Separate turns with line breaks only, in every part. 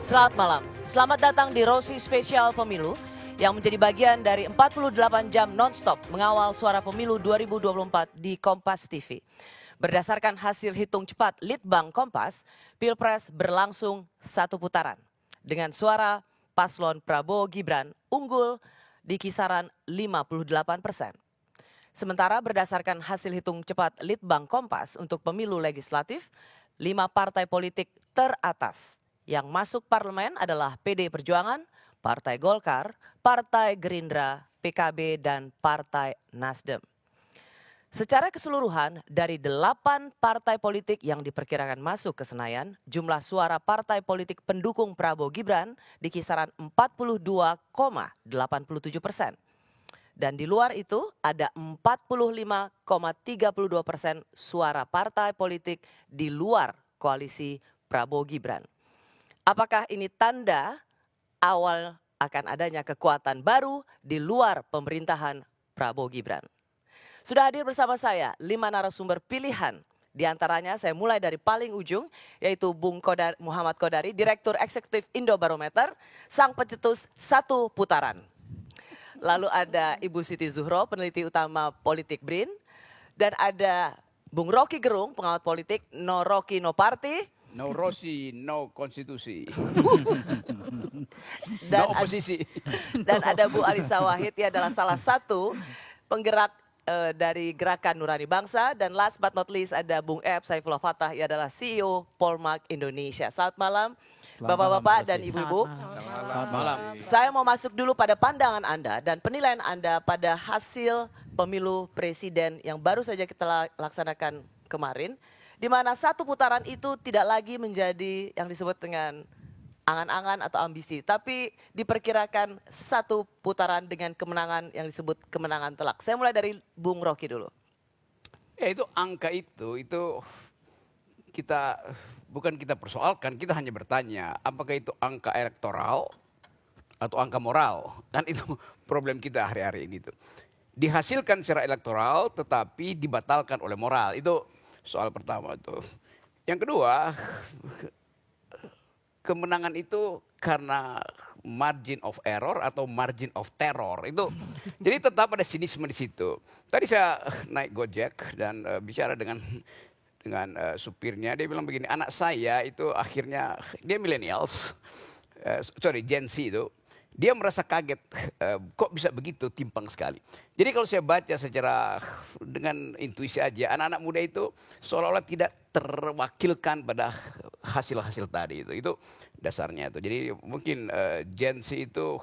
Selamat malam, selamat datang di Rosi Spesial Pemilu yang menjadi bagian dari 48 jam non-stop mengawal suara pemilu 2024 di Kompas TV. Berdasarkan hasil hitung cepat Litbang Kompas, Pilpres berlangsung satu putaran. Dengan suara paslon Prabowo Gibran unggul di kisaran 58%. Sementara berdasarkan hasil hitung cepat Litbang Kompas untuk pemilu legislatif, 5 partai politik teratas yang masuk parlemen adalah PD Perjuangan, Partai Golkar, Partai Gerindra, PKB, dan Partai Nasdem. Secara keseluruhan, dari 8 partai politik yang diperkirakan masuk ke Senayan, jumlah suara partai politik pendukung Prabowo Gibran di kisaran 42,87%. Dan di luar itu ada 45,32% suara partai politik di luar koalisi Prabowo Gibran. Apakah ini tanda awal akan adanya kekuatan baru di luar pemerintahan Prabowo Gibran? Sudah hadir bersama saya 5 narasumber pilihan. Di antaranya saya mulai dari paling ujung, yaitu Bung Muhammad Kodari, Direktur Eksekutif Indobarometer, sang pencetus satu putaran. Lalu ada Ibu Siti Zuhro, peneliti utama Politik BRIN. Dan ada Bung Rocky Gerung, pengamat politik, no Rocky no party.
No Rossi, no konstitusi.
Dan
no oposisi.
Dan ada Bu Alisa Wahid, ia adalah salah satu penggerak dari Gerakan Nurani Bangsa. Dan last but not least ada Bung Ep Saifullah Fatah, ia adalah CEO Polmark Indonesia. Selamat malam Bapak-bapak dan Ibu-ibu.
Selamat malam.
Saya mau masuk dulu pada pandangan Anda dan penilaian Anda pada hasil pemilu presiden yang baru saja kita laksanakan kemarin. Di mana satu putaran itu tidak lagi menjadi yang disebut dengan angan-angan atau ambisi, tapi diperkirakan satu putaran dengan kemenangan yang disebut kemenangan telak. Saya mulai dari Bung Rocky dulu.
Ya itu angka itu bukan kita persoalkan, kita hanya bertanya apakah itu angka elektoral atau angka moral. Kan itu problem kita hari-hari ini tuh. Dihasilkan secara elektoral tetapi dibatalkan oleh moral. Itu soal pertama tuh. Yang kedua, kemenangan itu karena margin of error atau margin of terror. Itu jadi tetap ada sinisme di situ. Tadi saya naik Gojek dan bicara dengan supirnya, dia bilang begini, anak saya itu akhirnya dia millennials, Gen Z itu. Dia merasa kaget, kok bisa begitu timpang sekali. Jadi kalau saya baca secara dengan intuisi aja, anak-anak muda itu seolah-olah tidak terwakilkan pada hasil-hasil tadi itu. Itu dasarnya itu. Jadi mungkin Gen Z itu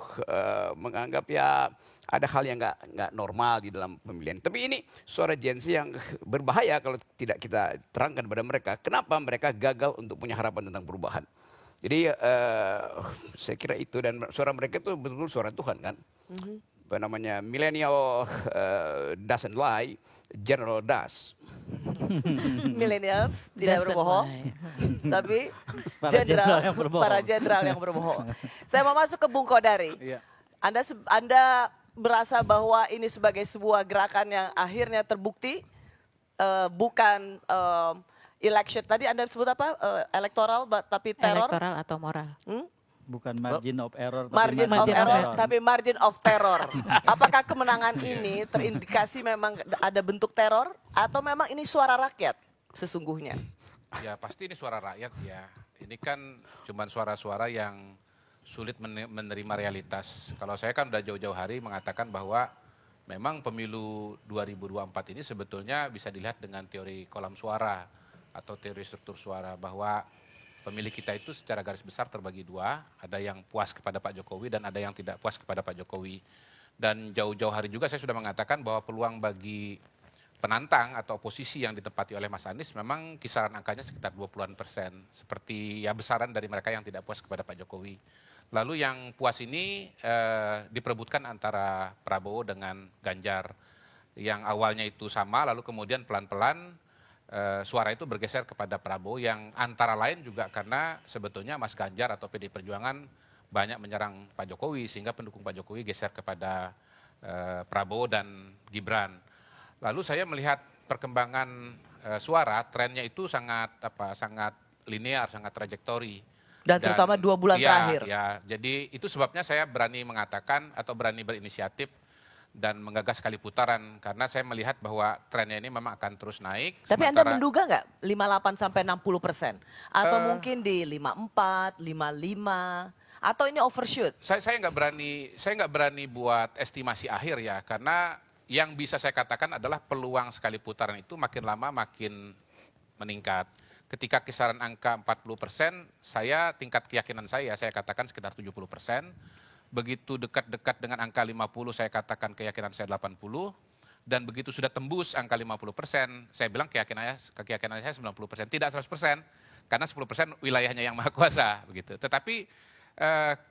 menganggap ya ada hal yang nggak normal di dalam pemilihan. Tapi ini suara Gen Z yang berbahaya kalau tidak kita terangkan pada mereka. Kenapa mereka gagal untuk punya harapan tentang perubahan. Jadi saya kira itu, dan suara mereka itu betul-betul suara Tuhan kan. Apa namanya, millennial doesn't lie, general does.
Millennials tidak berbohong, tapi para jenderal yang berbohong. Saya mau masuk ke Bung Kodari.
Iya.
Anda merasa bahwa ini sebagai sebuah gerakan yang akhirnya terbukti bukan election, tadi Anda sebut apa? Elektoral tapi teror?
Elektoral atau moral?
Bukan margin of error.
Margin of error, tapi margin of terror. Apakah kemenangan ini terindikasi memang ada bentuk teror atau memang ini suara rakyat sesungguhnya?
Ya pasti ini suara rakyat ya. Ini kan cuma suara-suara yang sulit menerima realitas. Kalau saya kan udah jauh-jauh hari mengatakan bahwa memang pemilu 2024 ini sebetulnya bisa dilihat dengan teori kolam suara atau teori struktur suara, bahwa pemilih kita itu secara garis besar terbagi dua, ada yang puas kepada Pak Jokowi dan ada yang tidak puas kepada Pak Jokowi. Dan jauh-jauh hari juga saya sudah mengatakan bahwa peluang bagi penantang atau oposisi yang ditempati oleh Mas Anies memang kisaran angkanya sekitar 20-an%, seperti ya besaran dari mereka yang tidak puas kepada Pak Jokowi. Lalu yang puas ini diperebutkan antara Prabowo dengan Ganjar, yang awalnya itu sama, lalu kemudian pelan-pelan suara itu bergeser kepada Prabowo, yang antara lain juga karena sebetulnya Mas Ganjar atau PD Perjuangan banyak menyerang Pak Jokowi, sehingga pendukung Pak Jokowi geser kepada Prabowo dan Gibran. Lalu saya melihat perkembangan suara, trennya itu sangat linear, sangat trajektori.
Dan terutama 2 bulan terakhir.
Ya, jadi itu sebabnya saya berani mengatakan atau berani berinisiatif dan menggagas kali putaran karena saya melihat bahwa trennya ini memang akan terus naik.
Tapi Anda menduga nggak 58 sampai 60%? Atau mungkin di 54, 55, atau ini overshoot?
Saya nggak berani buat estimasi akhir ya, karena yang bisa saya katakan adalah peluang sekali putaran itu makin lama makin meningkat. Ketika kisaran angka 40%, tingkat keyakinan saya katakan sekitar 70%. Begitu dekat-dekat dengan angka 50, saya katakan keyakinan saya 80. Dan begitu sudah tembus angka 50%, saya bilang keyakinan saya 90%. Tidak 100%, karena 10% wilayahnya yang maha kuasa. Begitu. Tetapi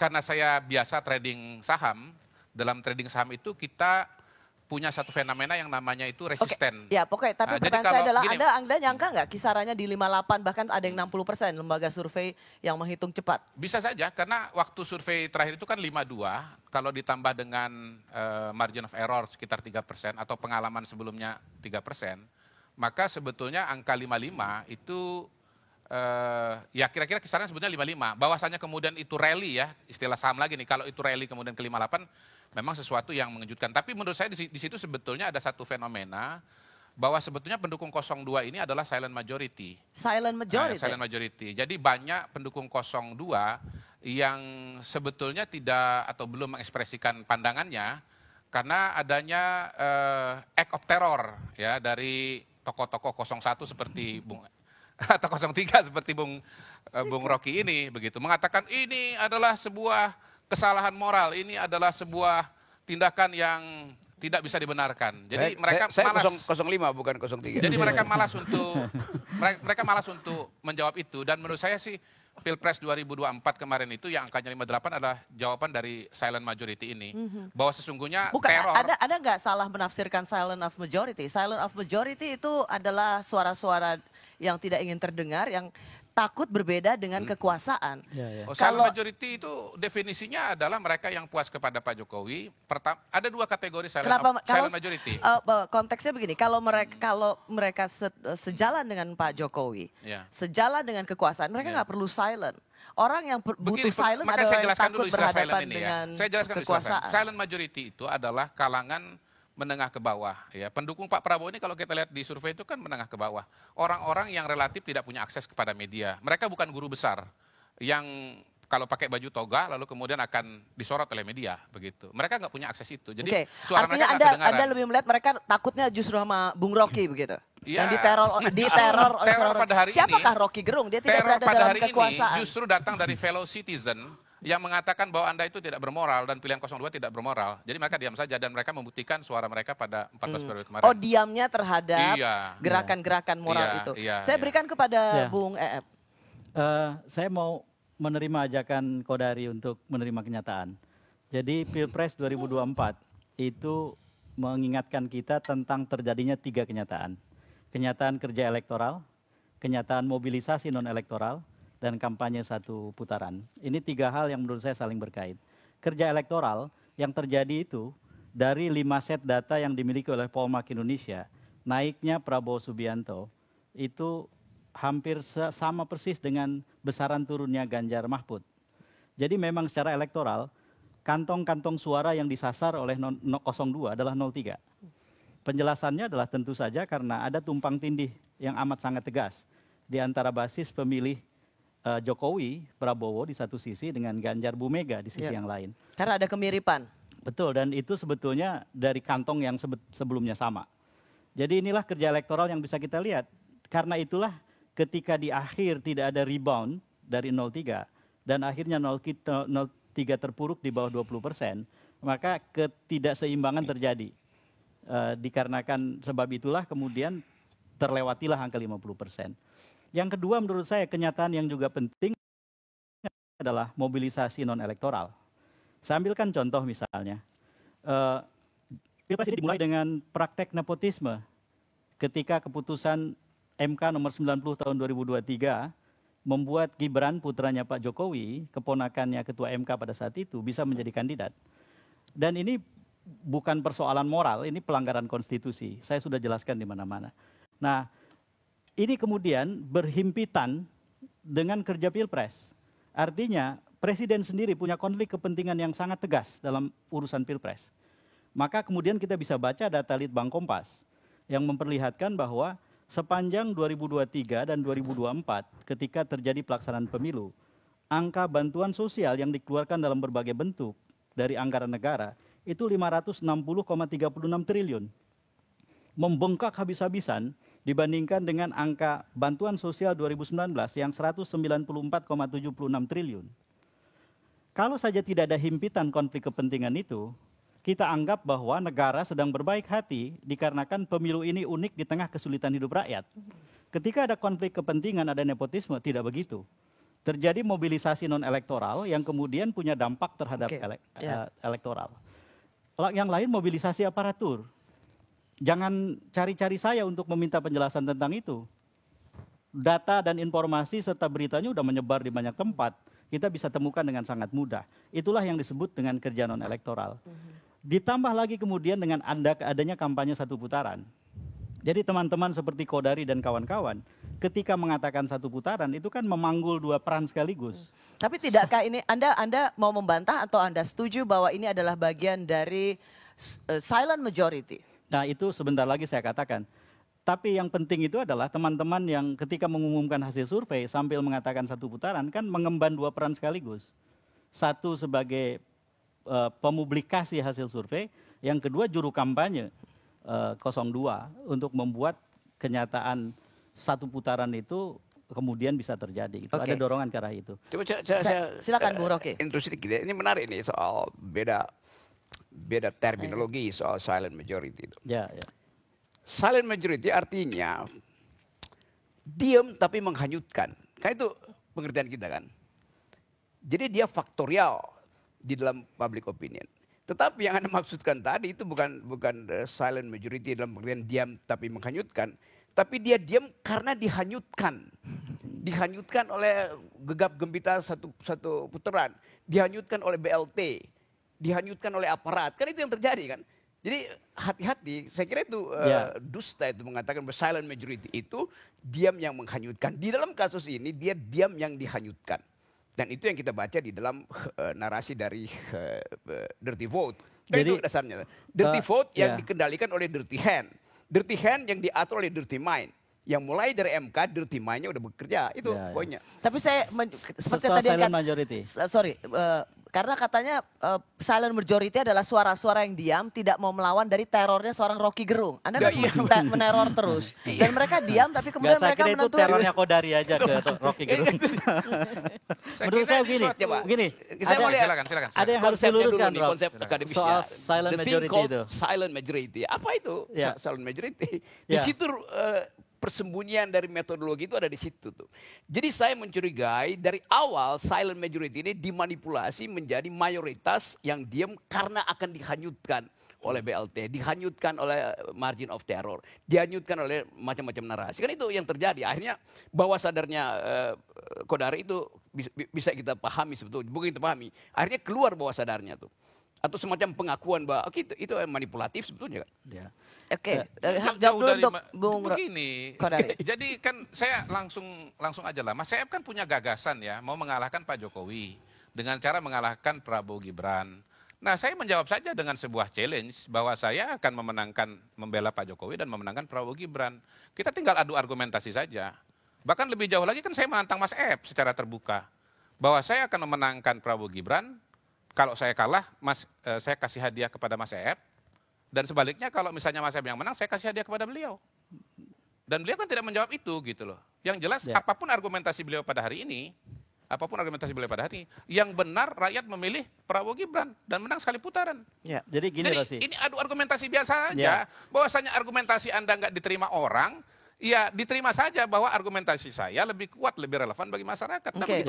karena saya biasa trading saham, dalam trading saham itu kita punya satu fenomena yang namanya itu resisten.
Ya, pokoknya. Tapi pertanyaan saya adalah, Anda nyangka nggak kisarannya di 58, bahkan ada yang 60% lembaga survei yang menghitung cepat?
Bisa saja, karena waktu survei terakhir itu kan 52, kalau ditambah dengan margin of error sekitar 3% atau pengalaman sebelumnya 3%, maka sebetulnya angka 55 itu ya kira-kira kisarannya sebetulnya 55. Bahwasanya kemudian itu rally ya, istilah saham lagi nih, kalau itu rally kemudian ke 58, memang sesuatu yang mengejutkan. Tapi menurut saya di situ sebetulnya ada satu fenomena bahwa sebetulnya pendukung 02 ini adalah silent majority.
Silent majority?
Silent majority. Jadi banyak pendukung 02 yang sebetulnya tidak atau belum mengekspresikan pandangannya karena adanya act of terror ya dari tokoh-tokoh 01 seperti atau 03 seperti Bung Rocky ini begitu, mengatakan ini adalah sebuah kesalahan moral, ini adalah sebuah tindakan yang tidak bisa dibenarkan. Jadi mereka malas.
05 bukan 03.
Jadi mereka malas untuk menjawab itu, dan menurut saya sih Pilpres 2024 kemarin itu yang angkanya 58 adalah jawaban dari silent majority ini. Bahwa sesungguhnya teror.
Ada nggak salah menafsirkan silent of majority? Silent of majority itu adalah suara-suara yang tidak ingin terdengar, yang takut berbeda dengan kekuasaan.
Silent majority itu definisinya adalah mereka yang puas kepada Pak Jokowi. Ada dua kategori silent majority.
Konteksnya begini, kalau mereka sejalan dengan Pak Jokowi, sejalan dengan kekuasaan, mereka nggak perlu silent. Orang yang butuh silent adalah yang takut berhadapan dengan kekuasaan.
Silent majority itu adalah kalangan menengah ke bawah ya. Pendukung Pak Prabowo ini kalau kita lihat di survei itu kan menengah ke bawah. Orang-orang yang relatif tidak punya akses kepada media. Mereka bukan guru besar yang kalau pakai baju toga lalu kemudian akan disorot oleh media begitu. Mereka nggak punya akses itu. Jadi suara
artinya
mereka nggak kedengaran.
Anda lebih melihat mereka takutnya justru sama Bung Rocky begitu.
Ya,
yang diteror
pada hari
siapakah Rocky Gerung? Dia tidak berada dalam kekuasaan.
Ini justru datang dari fellow citizen yang mengatakan bahwa Anda itu tidak bermoral dan pilihan 02 tidak bermoral. Jadi mereka diam saja dan mereka membuktikan suara mereka pada 14 Februari kemarin.
Oh, diamnya terhadap gerakan-gerakan moral itu. Saya berikan kepada Bung Eep.
Saya mau menerima ajakan Kodari untuk menerima kenyataan. Jadi Pilpres 2024 itu mengingatkan kita tentang terjadinya 3 kenyataan. Kenyataan kerja elektoral, kenyataan mobilisasi non-elektoral, dan kampanye 1 putaran. Ini 3 hal yang menurut saya saling berkait. Kerja elektoral yang terjadi itu dari 5 set data yang dimiliki oleh Polmark Indonesia, naiknya Prabowo Subianto itu hampir sama persis dengan besaran turunnya Ganjar Mahfud. Jadi memang secara elektoral, kantong-kantong suara yang disasar oleh 02 adalah 03. Penjelasannya adalah tentu saja karena ada tumpang tindih yang amat sangat tegas di antara basis pemilih Jokowi, Prabowo di satu sisi dengan Ganjar Bu Mega di sisi yang lain.
Karena ada kemiripan.
Betul, dan itu sebetulnya dari kantong yang sebelumnya sama. Jadi inilah kerja elektoral yang bisa kita lihat. Karena itulah ketika di akhir tidak ada rebound dari 03 dan akhirnya 03 terpuruk di bawah 20%, maka ketidakseimbangan terjadi. Dikarenakan sebab itulah kemudian terlewatilah angka 50%. Yang kedua menurut saya kenyataan yang juga penting adalah mobilisasi non-elektoral. Saya ambilkan contoh misalnya, Pilpres ini dimulai dengan praktek nepotisme ketika keputusan MK nomor 90 tahun 2023 membuat Gibran putranya Pak Jokowi, keponakannya Ketua MK pada saat itu, bisa menjadi kandidat. Dan ini bukan persoalan moral, ini pelanggaran konstitusi. Saya sudah jelaskan di mana-mana. Nah, ini kemudian berhimpitan dengan kerja Pilpres. Artinya presiden sendiri punya konflik kepentingan yang sangat tegas dalam urusan Pilpres. Maka kemudian kita bisa baca data Litbang Kompas yang memperlihatkan bahwa sepanjang 2023 dan 2024 ketika terjadi pelaksanaan pemilu, angka bantuan sosial yang dikeluarkan dalam berbagai bentuk dari anggaran negara itu 560,36 triliun. Membengkak habis-habisan dibandingkan dengan angka bantuan sosial 2019 yang 194,76 triliun. Kalau saja tidak ada himpitan konflik kepentingan itu, kita anggap bahwa negara sedang berbaik hati dikarenakan pemilu ini unik di tengah kesulitan hidup rakyat. Ketika ada konflik kepentingan, ada nepotisme, tidak begitu. Terjadi mobilisasi non-elektoral yang kemudian punya dampak terhadap elektoral. Yang lain mobilisasi aparatur. Jangan cari-cari saya untuk meminta penjelasan tentang itu. Data dan informasi serta beritanya sudah menyebar di banyak tempat. Kita bisa temukan dengan sangat mudah. Itulah yang disebut dengan kerja non-elektoral. Ditambah lagi kemudian dengan adanya kampanye satu putaran. Jadi teman-teman seperti Kodari dan kawan-kawan, ketika mengatakan satu putaran itu kan memanggul dua peran sekaligus.
Tapi tidakkah ini Anda mau membantah atau Anda setuju bahwa ini adalah bagian dari silent majority?
Nah itu sebentar lagi saya katakan. Tapi yang penting itu adalah teman-teman yang ketika mengumumkan hasil survei sambil mengatakan satu putaran kan mengemban dua peran sekaligus. Satu sebagai pemupublikasi hasil survei, yang kedua juru kampanye 02 untuk membuat kenyataan satu putaran itu kemudian bisa terjadi. Itu ada dorongan ke arah itu.
Coba
silakan Bung Rocky.
Intrusi dikit ya. Ini menarik nih soal beda terminologi soal silent majority itu.
Ya.
Silent majority artinya diam tapi menghanyutkan. Kan itu pengertian kita kan. Jadi dia faktorial di dalam public opinion. Tetapi yang Anda maksudkan tadi itu bukan silent majority dalam pengertian diam tapi menghanyutkan. Tapi dia diam karena dihanyutkan. Dihanyutkan oleh gegap gempita satu putaran. Dihanyutkan oleh BLT. Dihanyutkan oleh aparat. Kan itu yang terjadi kan. Jadi hati-hati, saya kira itu dusta itu mengatakan bahwa silent majority itu diam yang menghanyutkan. Di dalam kasus ini dia diam yang dihanyutkan. Dan itu yang kita baca di dalam narasi dari dirty vote. Dan jadi, itu dasarnya. Dirty vote yang dikendalikan oleh dirty hand. Dirty hand yang diatur oleh dirty mind. Yang mulai dari MK, dirty mind-nya udah bekerja. Itu poinnya.
Tapi saya, seperti tadi
silent majority.
Karena katanya silent majority adalah suara-suara yang diam, tidak mau melawan dari terornya seorang Rocky Gerung. Anda kan meneror terus. Dan mereka diam, tapi kemudian mereka menentukan.
Itu terornya Kodari aja ke Rocky Gerung. Menurut saya begini.
Silakan.
Ada yang harus diluruskan, Rob.
Konsep akademisnya.
Soal silent majority itu.
Silent majority. Apa itu silent majority? Di situ persembunyian dari metodologi itu ada di situ tuh. Jadi saya mencurigai dari awal silent majority ini dimanipulasi menjadi mayoritas yang diam karena akan dihanyutkan oleh BLT, dihanyutkan oleh margin of terror, dihanyutkan oleh macam-macam narasi. Kan itu yang terjadi. Akhirnya bawah sadarnya Kodari itu bisa kita pahami sebetulnya, bukan kita pahami. Akhirnya keluar bawah sadarnya tuh. Atau semacam pengakuan bahwa itu manipulatif sebetulnya kan.
Ya.
Oke, jawab dulu untuk Bung
begini. Jadi kan saya langsung aja lah. Mas Saeb kan punya gagasan ya, mau mengalahkan Pak Jokowi dengan cara mengalahkan Prabowo Gibran. Nah, saya menjawab saja dengan sebuah challenge bahwa saya akan membela Pak Jokowi dan memenangkan Prabowo Gibran. Kita tinggal adu argumentasi saja. Bahkan lebih jauh lagi kan saya menantang Mas Saeb secara terbuka bahwa saya akan memenangkan Prabowo Gibran. Kalau saya kalah, saya kasih hadiah kepada Mas Saeb. Dan sebaliknya kalau misalnya Mas Saeb yang menang, saya kasih hadiah kepada beliau. Dan beliau kan tidak menjawab itu gitu loh. Yang jelas apapun argumentasi beliau pada hari ini, yang benar rakyat memilih Prabowo Gibran dan menang sekali putaran.
Ya. Jadi
ini adu argumentasi biasa saja. Bahwasanya argumentasi Anda nggak diterima orang, ya diterima saja bahwa argumentasi saya lebih kuat, lebih relevan bagi masyarakat.
Oke,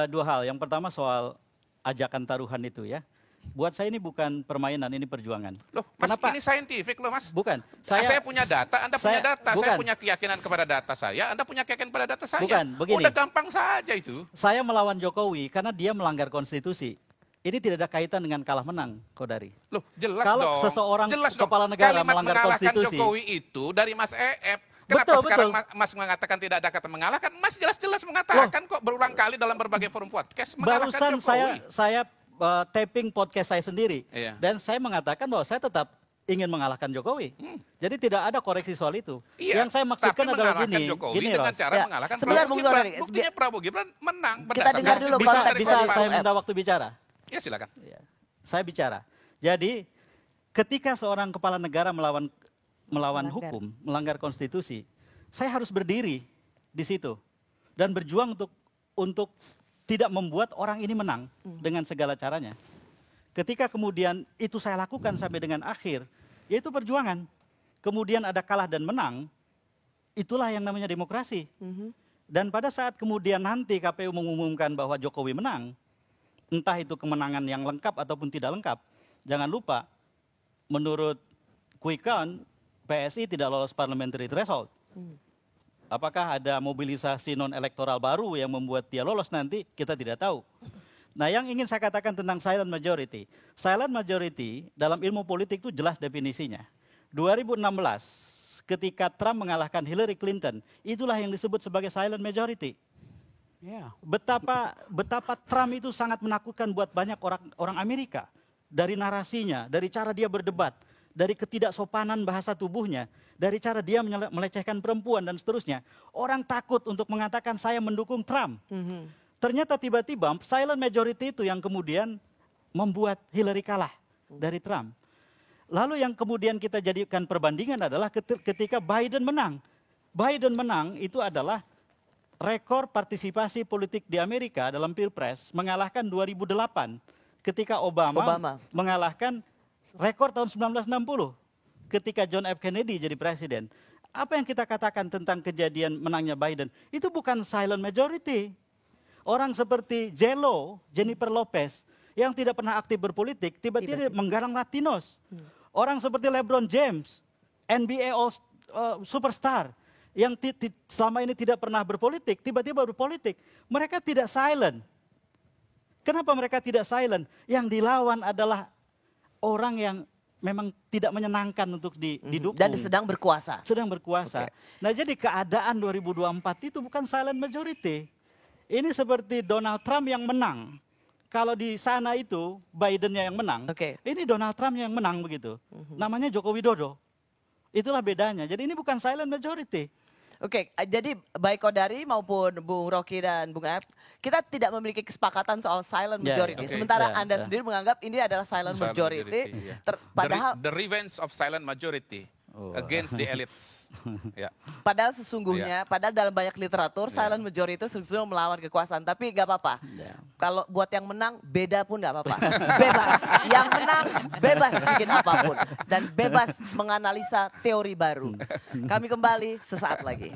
dua hal. Yang pertama soal ajakan taruhan itu ya. Buat saya ini bukan permainan, ini perjuangan.
Loh, Mas, kenapa? Ini saintifik loh, Mas.
Bukan.
Saya punya data, Anda punya data. Saya punya keyakinan kepada data saya, Anda punya keyakinan pada data saya.
Bukan, begini.
Udah gampang saja itu.
Saya melawan Jokowi karena dia melanggar konstitusi. Ini tidak ada kaitan dengan kalah menang, Kodari.
Loh, jelas
kalau
dong.
Seseorang kepala negara melanggar konstitusi.
Jokowi itu dari Mas Saeb. Kenapa
Betul,
sekarang
betul.
Mas mengatakan tidak ada kata mengalahkan? Mas jelas-jelas mengatakan kok berulang kali dalam berbagai forum podcast mengalahkan
Barusan
Jokowi.
saya taping podcast saya sendiri.
Iya.
Dan saya mengatakan bahwa saya tetap ingin mengalahkan Jokowi. Jadi tidak ada koreksi soal itu.
Iya,
Yang saya maksudkan
tapi
adalah
mengalahkan
gini,
Jokowi
gini
dengan
Ros.
cara
Ya,
mengalahkan
sebentar,
Prabowo
Bung
Gibran.
Tori,
Buktinya Prabowo Gibran menang.
Kita
berdasarkan
dengar dulu
hasil
Bisa,
konteks
dari
bisa
dari
survei.
saya
Bung
minta waktu bicara?
Ya silakan.
Ya, saya bicara. Jadi ketika seorang kepala negara melawan
Melanggar.
hukum, melanggar konstitusi, saya harus berdiri di situ dan berjuang untuk tidak membuat orang ini menang dengan segala caranya. Ketika kemudian itu saya lakukan sampai dengan akhir, yaitu perjuangan. Kemudian ada kalah dan menang, itulah yang namanya demokrasi. Dan pada saat kemudian nanti KPU mengumumkan bahwa Jokowi menang, entah itu kemenangan yang lengkap ataupun tidak lengkap, jangan lupa, menurut quick count, PSI tidak lolos parliamentary threshold. Apakah ada mobilisasi non-elektoral baru yang membuat dia lolos nanti, kita tidak tahu. Nah, yang ingin saya katakan tentang silent majority. Silent majority dalam ilmu politik itu jelas definisinya. 2016, ketika Trump mengalahkan Hillary Clinton, itulah yang disebut sebagai silent majority.
Ya.
Betapa Trump itu sangat menakutkan buat banyak orang Amerika. Dari narasinya, dari cara dia berdebat, dari ketidaksopanan bahasa tubuhnya, dari cara dia melecehkan perempuan dan seterusnya. Orang takut untuk mengatakan saya mendukung Trump. Ternyata tiba-tiba silent majority itu yang kemudian membuat Hillary kalah dari Trump. Lalu yang kemudian kita jadikan perbandingan adalah ketika Biden menang. Biden menang itu adalah rekor partisipasi politik di Amerika dalam Pilpres mengalahkan 2008 ketika Obama mengalahkan rekor tahun 1960 ketika John F. Kennedy jadi presiden. Apa yang kita katakan tentang kejadian menangnya Biden? Itu bukan silent majority. Orang seperti J.Lo, Jennifer Lopez, yang tidak pernah aktif berpolitik, tiba-tiba menggalang Latinos. Orang seperti LeBron James, NBA superstar, yang selama ini tidak pernah berpolitik, tiba-tiba berpolitik. Mereka tidak silent. Kenapa mereka tidak silent? Yang dilawan adalah orang yang memang tidak menyenangkan untuk didukung.
Dan sedang berkuasa.
Sedang berkuasa. Nah, jadi keadaan 2024 itu bukan silent majority. Ini seperti Donald Trump yang menang. Kalau di sana itu Biden-nya yang menang, ini Donald Trump yang menang begitu. Namanya Joko Widodo. Itulah bedanya. Jadi ini bukan silent majority.
Jadi baik Kodari maupun Bung Rocky dan Bung F, kita tidak memiliki kesepakatan soal silent majority. Sementara Anda sendiri menganggap ini adalah silent majority. Padahal
the revenge of silent majority against the elites.
Padahal sesungguhnya, padahal dalam banyak literatur silent majority itu sesungguhnya melawan kekuasaan. Tapi nggak apa-apa. Kalau buat yang menang beda pun nggak apa-apa. Bebas. Yang menang bebas bikin apapun dan bebas menganalisa teori baru. Kami kembali sesaat lagi.